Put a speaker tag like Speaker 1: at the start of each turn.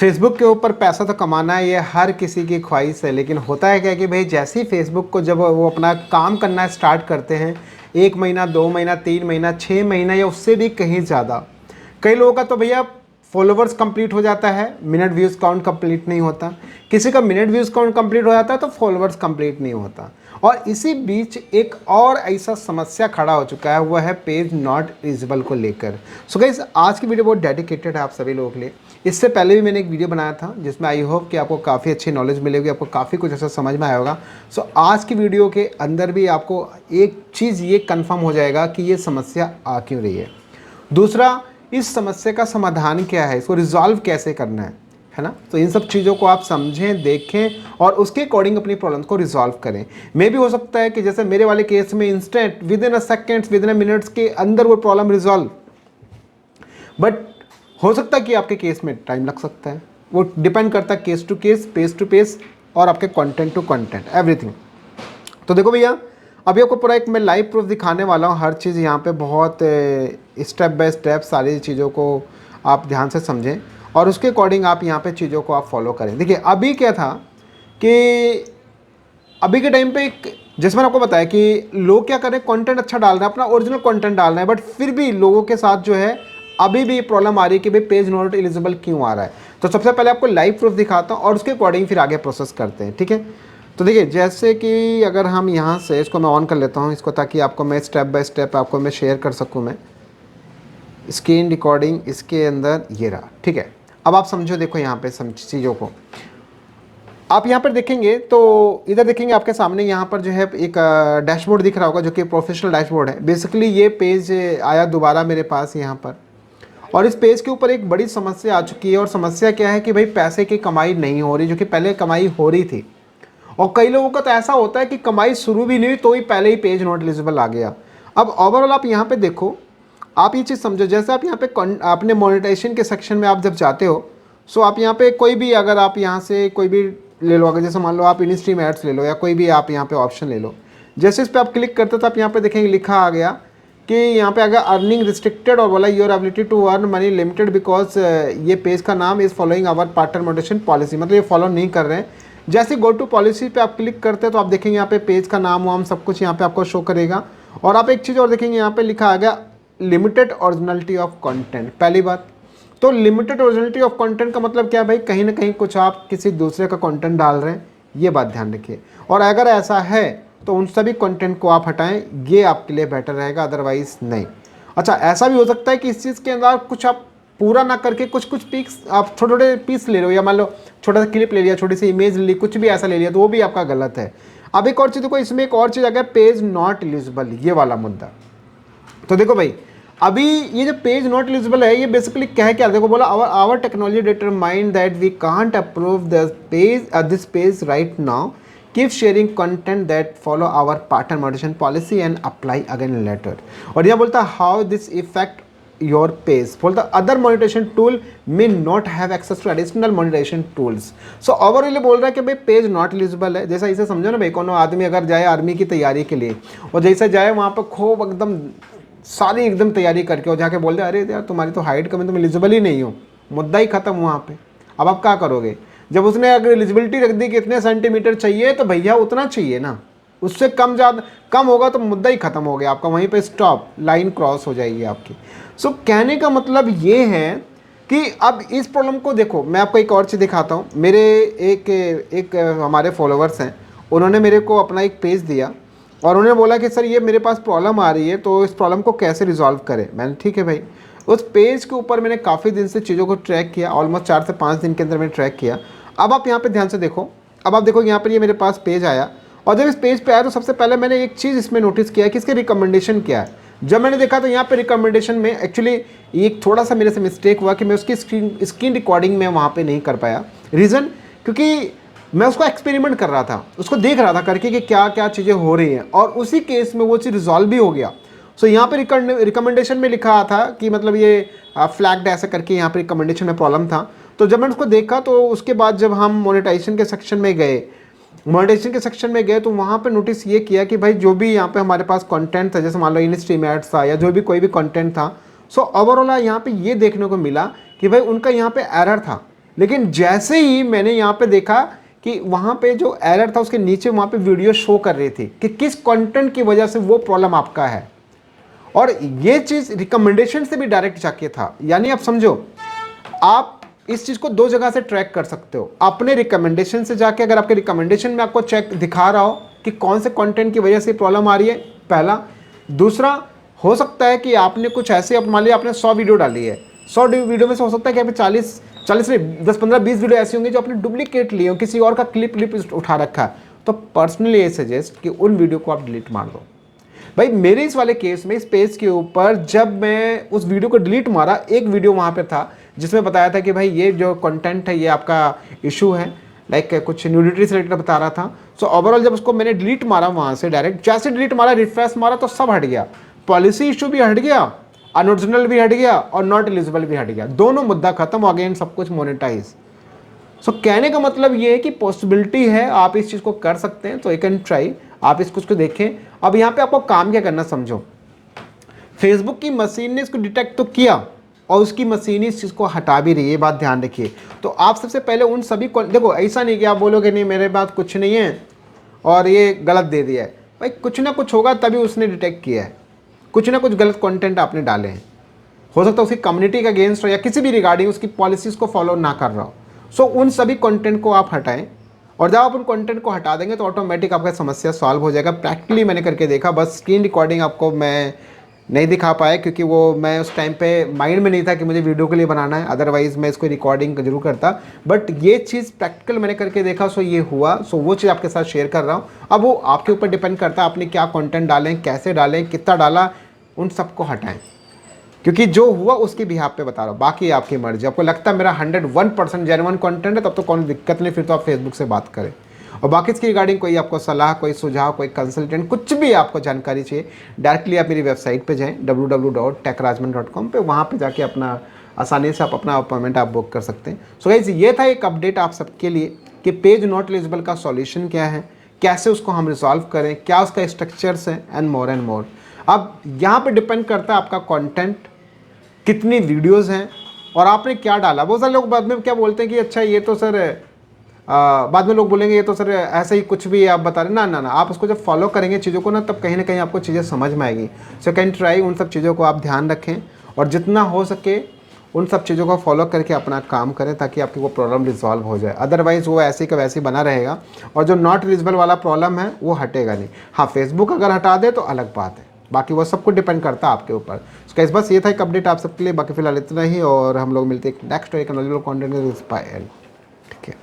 Speaker 1: Facebook के ऊपर पैसा तो कमाना है, ये हर किसी की ख्वाहिश है। लेकिन होता है क्या कि भाई जैसे ही फेसबुक को जब वो अपना काम करना स्टार्ट करते हैं, 1 महीना 2 महीना 3 महीना 6 महीना या उससे भी कहीं ज़्यादा, कई लोगों का तो भैया फॉलोवर्स कंप्लीट हो जाता है, मिनट व्यूज़ काउंट कंप्लीट नहीं होता। किसी का मिनट व्यूज़ काउंट कंप्लीट हो जाता है तो फॉलोवर्स कंप्लीट नहीं होता। और इसी बीच एक और ऐसा समस्या खड़ा हो चुका है, वह है पेज नॉट विजिबल को लेकर। सो गाइस, आज की वीडियो बहुत डेडिकेटेड है आप सभी लोगों के लिए। इससे पहले भी मैंने एक वीडियो बनाया था जिसमें आई होप कि आपको काफ़ी अच्छी नॉलेज मिलेगी, आपको काफ़ी कुछ ऐसा समझ में आया होगा। सो आज की वीडियो के अंदर भी आपको एक चीज़ ये कंफर्म हो जाएगा कि ये समस्या आ क्यों रही है। दूसरा, इस समस्या का समाधान क्या है, इसको रिजॉल्व कैसे करना है ना। तो इन सब चीज़ों को आप समझें, देखें और उसके अकॉर्डिंग अपनी प्रॉब्लम को रिजॉल्व करें। मे भी हो सकता है कि जैसे मेरे वाले केस में instant with in a seconds, with in a minutes के अंदर वो प्रॉब्लम रिजॉल्व, बट हो सकता है कि आपके केस में टाइम लग सकता है। वो डिपेंड करता है केस टू पेस और आपके कंटेंट टू कंटेंट एवरीथिंग। तो देखो भैया, अभी आपको पूरा एक मैं लाइव प्रूफ दिखाने वाला हूँ। हर चीज़ यहाँ पे बहुत स्टेप बाय स्टेप सारी चीज़ों को आप ध्यान से समझें और उसके अकॉर्डिंग आप यहाँ पे चीज़ों को आप फॉलो करें। देखिए अभी क्या था कि अभी के टाइम पे एक, जैसे मैंने आपको बताया कि लोग क्या कर रहे हैं, कंटेंट अच्छा डाल रहे हैं, अपना ओरिजिनल कंटेंट डाल रहे हैं, बट फिर भी लोगों के साथ जो है अभी भी प्रॉब्लम आ रही है कि भाई पेज नॉट एलिजिबल क्यों आ रहा है। तो सबसे पहले आपको लाइव प्रूफ दिखाता हूँ और उसके अकॉर्डिंग फिर आगे प्रोसेस करते हैं, ठीक है। तो देखिए जैसे कि अगर हम यहाँ से इसको मैं ऑन कर लेता हूँ इसको, ताकि आपको मैं स्टेप बाय स्टेप आपको मैं शेयर कर सकूँ। मैं स्क्रीन रिकॉर्डिंग इसके अंदर ये रहा, ठीक है। अब आप समझो, देखो यहाँ पे समझ चीज़ों को आप यहाँ पर देखेंगे तो इधर देखेंगे आपके सामने यहाँ पर जो है एक डैशबोर्ड दिख रहा होगा जो कि प्रोफेशनल डैशबोर्ड है। बेसिकली ये पेज आया दोबारा मेरे पास यहाँ पर, और इस पेज के ऊपर एक बड़ी समस्या आ चुकी है। और समस्या क्या है कि भाई पैसे की कमाई नहीं हो रही, जो कि पहले कमाई हो रही थी। और कई लोगों का तो ऐसा होता है कि कमाई शुरू भी नहीं हुई तो ही पहले ही पेज नॉट एलिजिबल आ गया। अब ओवरऑल आप यहाँ पे देखो, आप ये चीज़ समझो, जैसे आप यहाँ पे अपने मोनेटाइजेशन के सेक्शन में आप जब जाते हो, सो आप यहाँ पे कोई भी, अगर आप यहाँ से कोई भी ले लो, अगर जैसे मान लो आप इनस्ट्रीम एड्स ले लो या कोई भी आप यहाँ पे ऑप्शन ले लो, जैसे इस पर आप क्लिक करते हो तो आप यहाँ पे देखेंगे लिखा आ गया कि यहाँ पे अगर अर्निंग रिस्ट्रिक्टेड और बोला your ability to earn money limited because ये पेज का नाम is following our partner monetization policy, मतलब ये फॉलो नहीं कर रहे हैं। जैसे गो टू पॉलिसी पे आप क्लिक करते हैं तो आप देखेंगे यहाँ पे पेज का नाम वाम सब कुछ यहाँ पे आपको शो करेगा। और आप एक चीज़ और देखेंगे, यहाँ पे लिखा आ गया लिमिटेड ओरिजिनलिटी ऑफ कंटेंट। पहली बात तो लिमिटेड ओरिजिनलिटी ऑफ कंटेंट का मतलब क्या है भाई, कहीं ना कहीं कुछ आप किसी दूसरे का कंटेंट डाल रहे हैं, ये बात ध्यान रखिए। और अगर ऐसा है तो उन सभी कंटेंट को आप हटाएं, ये आपके लिए बेटर रहेगा, अदरवाइज नहीं। अच्छा, ऐसा भी हो सकता है कि इस चीज़ के अंदर कुछ आप पूरा ना करके कुछ कुछ पीस आप छोटे छोटे पीस ले लो, या मान लो छोटा सा क्लिप ले लिया, छोटी सी इमेज ले ली, कुछ भी ऐसा ले लिया, तो वो भी आपका गलत है। अब एक और चीज़ देखो, इसमें एक और चीज़ आ गया पेज नॉट एलिजिबल, ये वाला मुद्दा। तो देखो भाई, अभी ये जो पेज नॉट एलिजिबल है, ये बेसिकली कह क्या, देखो बोला our technology determine that we can't approve this page right now, keep sharing content that follow our partner monetization policy and apply again later. और यह बोलता how this effect your page, बोलता other monetisation tool may not have access to additional monetisation tools. So overall बोल रहा है कि भाई page not eligible है। जैसा इसे समझो ना भाई, कोनो आदमी अगर जाए आर्मी की तैयारी के लिए और जैसे जाए वहाँ पर खूब एकदम सारी एकदम तैयारी करके और जाके बोल दे अरे यार तुम्हारी तो हाइट कम है, तुम एलिजिबल ही नहीं हो, मुद्दा ही खत्म वहाँ पे। अब आप क्या करोगे, जब उसने अगर एलिजिबिलिटी रख दी कि इतने सेंटीमीटर चाहिए तो भैया उतना चाहिए ना, उससे कम ज़्यादा कम होगा तो मुद्दा ही खत्म हो गया आपका, वहीं पे स्टॉप, लाइन क्रॉस हो जाएगी आपकी। सो कहने का मतलब ये है कि अब इस प्रॉब्लम को देखो, मैं आपको एक और चीज़ दिखाता हूँ। मेरे एक हमारे फॉलोवर्स हैं, उन्होंने मेरे को अपना एक पेज दिया और उन्होंने बोला कि सर ये मेरे पास प्रॉब्लम आ रही है, तो इस प्रॉब्लम को कैसे रिजॉल्व करें। मैंने ठीक है भाई, उस पेज के ऊपर मैंने काफ़ी दिन से चीज़ों को ट्रैक किया, ऑलमोस्ट 4 से 5 दिन के अंदर मैंने ट्रैक किया। अब आप यहाँ पे ध्यान से देखो, अब आप देखो यहाँ पर ये मेरे पास पेज आया, और जब इस पेज पे आया तो सबसे पहले मैंने एक चीज़ इसमें नोटिस किया कि इसके रिकमेंडेशन क्या है। जब मैंने देखा तो यहाँ पे रिकमेंडेशन में एक्चुअली एक थोड़ा सा मेरे से मिस्टेक हुआ कि मैं उसकी स्क्रीन रिकॉर्डिंग में वहाँ पे नहीं कर पाया। रीज़न क्योंकि मैं उसको एक्सपेरिमेंट कर रहा था, उसको देख रहा था करके कि क्या क्या चीज़ें हो रही हैं, और उसी केस में वो चीज़ रिजॉल्व भी हो गया। सो यहाँ पे रिकमेंडेशन में लिखा था कि मतलब ये फ्लैग्ड ऐसा करके यहाँ पे रिकमेंडेशन में प्रॉब्लम था। तो जब मैंने उसको देखा तो उसके बाद जब हम मोनेटाइजेशन के सेक्शन में गए तो वहाँ पे नोटिस ये किया कि भाई जो भी यहाँ पे हमारे पास कंटेंट था, जैसे मान लो इनस्ट्रीम एड्स था या जो भी कोई भी कंटेंट था, सो ओवरऑल यहाँ पे ये देखने को मिला कि भाई उनका यहाँ पे एरर था लेकिन जैसे ही मैंने यहाँ पे देखा कि वहाँ पे जो एरर था उसके नीचे वहाँ पे वीडियो शो कर रही थी कि किस कंटेंट की वजह से वो प्रॉब्लम आपका है, और ये चीज़ रिकमेंडेशन से भी डायरेक्ट जाके था। यानी आप समझो, आप इस चीज़ को दो जगह से ट्रैक कर सकते हो। अपने रिकमेंडेशन से जाके, अगर आपके रिकमेंडेशन में आपको चेक दिखा रहा हो कि कौन से कंटेंट की वजह से प्रॉब्लम आ रही है, पहला। दूसरा, हो सकता है कि आपने कुछ ऐसे, अब मान लिया आपने 100 वीडियो डाली है, 100 वीडियो में से हो सकता है कि आपने 40 से 10 15 20 वीडियो ऐसी होंगी जो आपने डुप्लीकेट लिए हो, किसी और का क्लिप उठा रखा है। तो पर्सनली ये सजेस्ट कि उन वीडियो को आप डिलीट मार दो। भाई मेरे इस वाले केस में, इस पेज के ऊपर जब मैं उस वीडियो को डिलीट मारा, एक वीडियो वहाँ पे था जिसमें बताया था कि भाई ये जो कंटेंट है ये आपका इशू है, लाइक कुछ न्यूडिटी से रिलेटेड बता रहा था। सो ओवरऑल जब उसको मैंने डिलीट मारा वहाँ से, डायरेक्ट जैसे डिलीट मारा, रिफ्रेश मारा, तो सब हट गया। पॉलिसी इशू भी हट गया, अनओरिजिनल भी हट गया, और नॉट एलिजिबल भी हट गया। दोनों मुद्दा खत्म, अगेन सब कुछ मोनेटाइज। सो कहने का मतलब ये है कि पॉसिबिलिटी है, आप इस चीज़ को कर सकते हैं, तो यू कैन ट्राई, आप इस कुछ को देखें। अब यहाँ पे आपको काम क्या करना, समझो, फेसबुक की मशीन ने इसको डिटेक्ट तो किया और उसकी मशीन इस चीज़ को हटा भी रही है, ये बात ध्यान रखिए। तो आप सबसे पहले उन सभी को देखो, ऐसा नहीं कि आप बोलोगे नहीं मेरे पास कुछ नहीं है और ये गलत दे दिया है। भाई कुछ ना कुछ होगा तभी उसने डिटेक्ट किया है, कुछ ना कुछ गलत कंटेंट आपने डाले हैं। हो सकता है उसकी कम्युनिटी का अगेंस्ट हो या किसी भी रिगार्डिंग उसकी पॉलिसीज़ को फॉलो ना कर रहा हो। सो उन सभी कंटेंट को आप हटाएं, और जब आप उन कंटेंट को हटा देंगे तो ऑटोमेटिक आपका समस्या सॉल्व हो जाएगा। प्रैक्टिकली मैंने करके देखा, बस स्क्रीन रिकॉर्डिंग आपको मैं नहीं दिखा पाया क्योंकि वो मैं उस टाइम पे माइंड में नहीं था कि मुझे वीडियो के लिए बनाना है, अदरवाइज़ मैं इसको रिकॉर्डिंग जरूर करता। बट ये चीज़ प्रैक्टिकल मैंने करके देखा, सो ये हुआ। सो वो चीज़ आपके साथ शेयर कर रहा हूँ। अब वो आपके ऊपर डिपेंड करता है आपने क्या कंटेंट डालें, कैसे डालें, कितना डाला, उन सबको हटाएं, क्योंकि जो हुआ उसके बिहाफ पे बता रहा हूँ। बाकी आपकी मर्जी, आपको लगता है मेरा 101% जेन्युइन कंटेंट है तब तो कोई दिक्कत नहीं, फिर तो आप फेसबुक से बात करें। और बाकी इसकी रिगार्डिंग कोई आपको सलाह, कोई सुझाव, कोई कंसल्टेंट, कुछ भी आपको जानकारी चाहिए, डायरेक्टली आप मेरी वेबसाइट पे जाएं www.techrajman.com पे, वहाँ पे जाके अपना आसानी से आप अपना अपॉइंटमेंट आप बुक कर सकते हैं। सो गाइस, ये था एक अपडेट आप सबके लिए कि पेज नॉट एलिजिबल का सॉल्यूशन क्या है, कैसे उसको हम रिजॉल्व करें, क्या उसका स्ट्रक्चर्स है, एंड मोर। अब यहाँ पे डिपेंड करता है आपका कंटेंट, कितनी वीडियोस हैं और आपने क्या डाला। बहुत सारे लोग बाद में क्या बोलते हैं कि अच्छा ये तो सर बाद में लोग बोलेंगे ये तो सर ऐसे ही कुछ भी आप बता रहे। ना ना ना, आप उसको जब फॉलो करेंगे चीज़ों को ना, तब कहीं ना कहीं आपको चीज़ें समझ में आएगी। सो कैन ट्राई, उन सब चीज़ों को आप ध्यान रखें और जितना हो सके उन सब चीज़ों को फॉलो करके अपना काम करें ताकि आपकी वो प्रॉब्लम रिजॉल्व हो जाए। अदरवाइज़ वो ऐसे का वैसे बना रहेगा और जो नॉट एलिजिबल वाला प्रॉब्लम है वो हटेगा नहीं। हाँ, फेसबुक अगर हटा दे तो अलग बात है, बाकी वो सब कुछ डिपेंड करता है आपके ऊपर। इसका बस ये था एक अपडेट आप सबके लिए। बाकी फिलहाल इतना ही, और हम लोग मिलते हैं नेक्स्ट एक नॉलेजेबल कंटेंट। ठीक है।